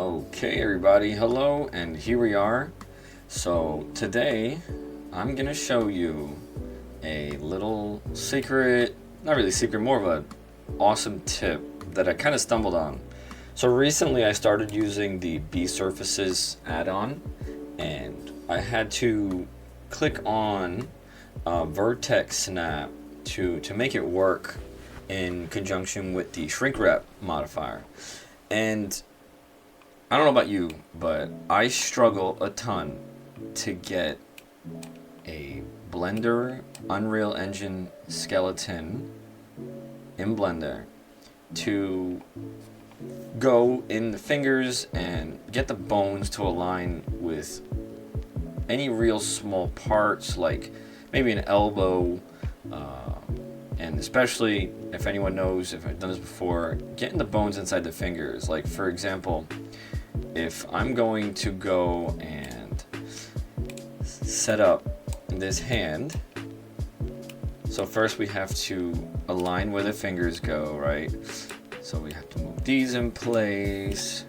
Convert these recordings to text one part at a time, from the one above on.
Okay, everybody, hello, and here we are. So today I'm gonna show you a little secret, not really secret, more of a awesome tip that I kind of stumbled on. So recently I started using the B Surfaces add-on, and I had to click on Vertex Snap to make it work in conjunction with the shrink wrap modifier. And I don't know about you, but I struggle a ton to get a Blender Unreal Engine skeleton in Blender to go in the fingers and get the bones to align with any real small parts, like maybe an elbow, and especially if anyone knows, if I've done this before, getting the bones inside the fingers. Like, for example, if I'm going to go and set up this hand, so first we have to align where the fingers go, right? So we have to move these in place.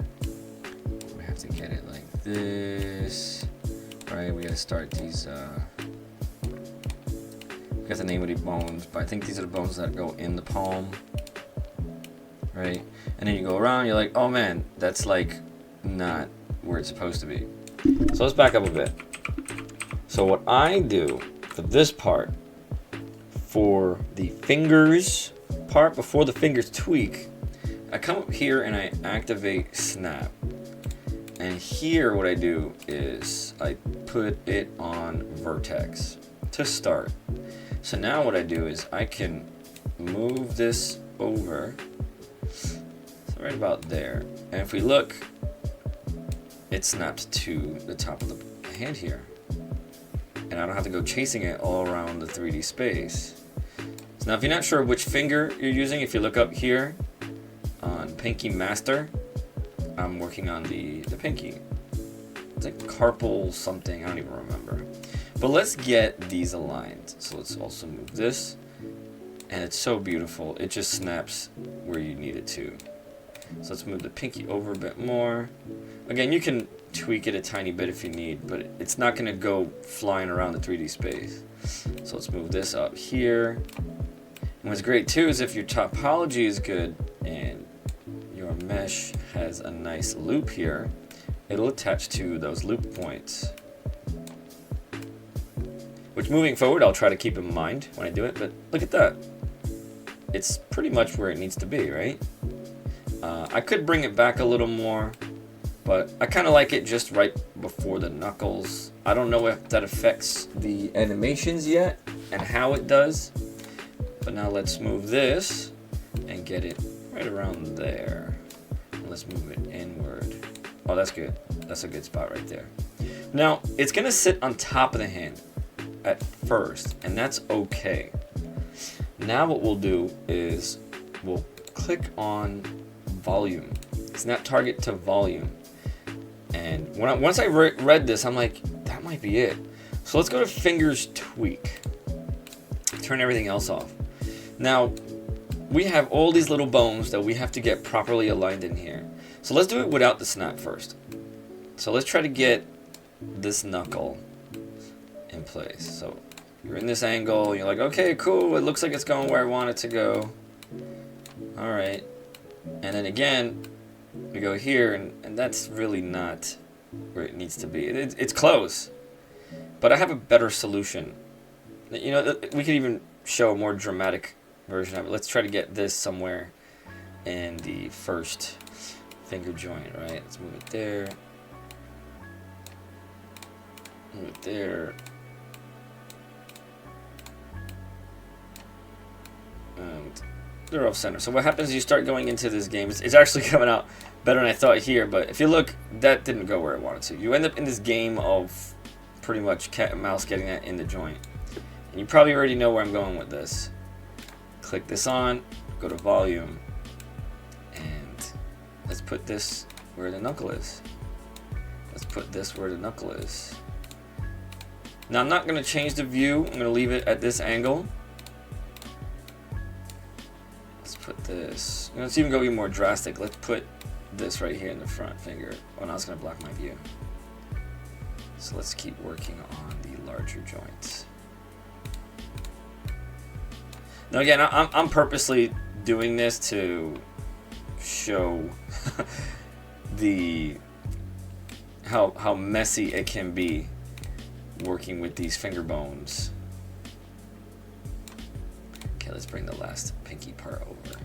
We have to get it like this, right? We gotta start these, we got the name of the bones, but I think these are the bones that go in the palm, right? And then you go around, you're like, oh man, that's like not where it's supposed to be. So let's back up a bit. So what I do for this part, for the fingers part, before the fingers tweak, I come up here and I activate snap. And here what I do is I put it on vertex to start. So now what I do is I can move this over, so right about there. And if we look, it snaps to the top of the hand here. And I don't have to go chasing it all around the 3D space. So now if you're not sure which finger you're using, if you look up here on Pinky Master, I'm working on the pinky. It's like carpal something, I don't even remember. But let's get these aligned. So let's also move this. And it's so beautiful. It just snaps where you need it to. So let's move the pinky over a bit more. Again, you can tweak it a tiny bit if you need, but it's not going to go flying around the 3D space. So let's move this up here. And what's great too is if your topology is good and your mesh has a nice loop here, it'll attach to those loop points. Which, moving forward, I'll try to keep in mind when I do it, but look at that. It's pretty much where it needs to be, right? I could bring it back a little more, but I kind of like it just right before the knuckles. I don't know if that affects the animations yet and how it does, but now let's move this and get it right around there. And let's move it inward. Oh, that's good. That's a good spot right there. Now, it's going to sit on top of the hand at first, and that's okay. Now what we'll do is we'll click on volume, snap target to volume, and once I read this, I'm like, that might be it. So let's go to fingers tweak, turn everything else off. Now we have all these little bones that we have to get properly aligned in here, so let's do it without the snap first. So let's try to get this knuckle in place. So you're in this angle, you're like, okay, cool, it looks like it's going where I want it to go. All right, and then again we go here, and that's really not where it needs to be. It's close, but I have a better solution. You know, we could even show a more dramatic version of it. Let's try to get this somewhere in the first finger joint, right? Let's move it there, move it there, and they're off center. So what happens is you start going into this game, it's actually coming out better than I thought here, but if you look, that didn't go where I wanted to. You end up in this game of pretty much cat and mouse getting that in the joint. And you probably already know where I'm going with this. Click this on, go to volume, and let's put this where the knuckle is. Let's put this where the knuckle is. Now I'm not going to change the view, I'm going to leave it at this angle. Let's put this, let's even go even more drastic. Let's put this right here in the front finger. Oh, now it's gonna block my view. So let's keep working on the larger joints. Now again, I'm purposely doing this to show the how messy it can be working with these finger bones. Okay, let's bring the last pinky part over.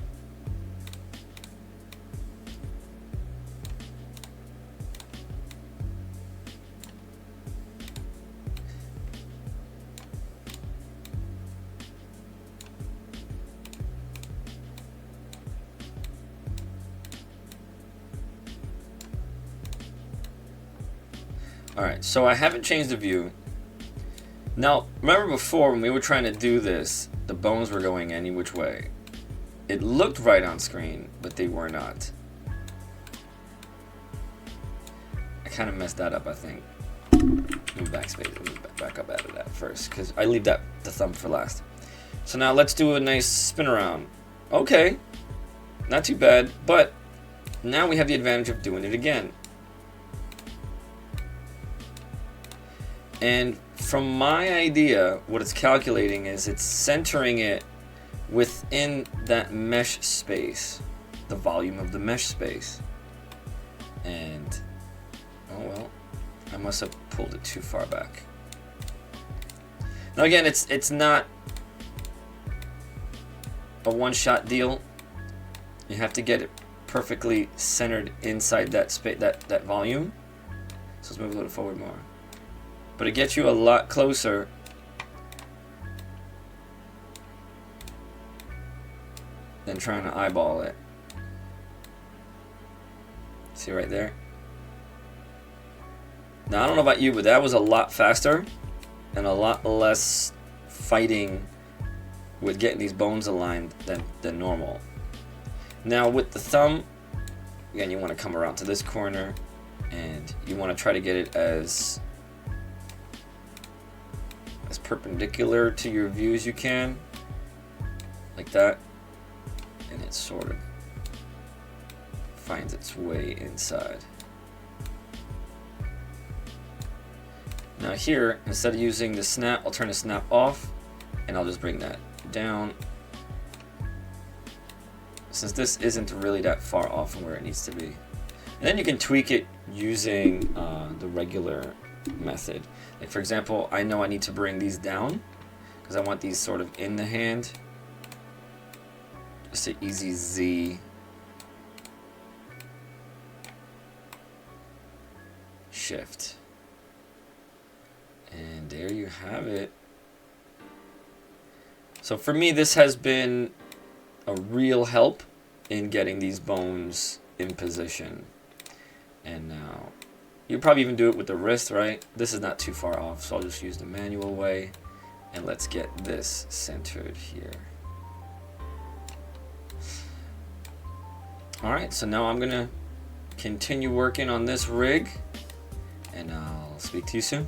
Alright, so I haven't changed the view. Now, remember before when we were trying to do this, the bones were going any which way. It looked right on screen, but they were not. I kind of messed that up, I think. Move backspace, move back up out of that first, because I leave the thumb for last. So now let's do a nice spin around. Okay, not too bad, but now we have the advantage of doing it again. And from my idea, what it's calculating is it's centering it within that mesh space, the volume of the mesh space. And, oh well, I must have pulled it too far back. Now again, it's not a one-shot deal. You have to get it perfectly centered inside that space, that volume. So let's move a little forward more. But it gets you a lot closer than trying to eyeball it. See right there? Now I don't know about you, but that was a lot faster and a lot less fighting with getting these bones aligned than normal. Now with the thumb, again, you want to come around to this corner and you want to try to get it as perpendicular to your view as you can, like that, and it sort of finds its way inside. Now here, instead of using the snap, I'll turn the snap off and I'll just bring that down, since this isn't really that far off from where it needs to be. And then you can tweak it using the regular method. Like for example, I know I need to bring these down because I want these sort of in the hand. Just an easy Z shift. And there you have it. So for me, this has been a real help in getting these bones in position. And now you probably even do it with the wrist, right? This is not too far off, so I'll just use the manual way. And let's get this centered here. Alright, so now I'm gonna continue working on this rig, and I'll speak to you soon.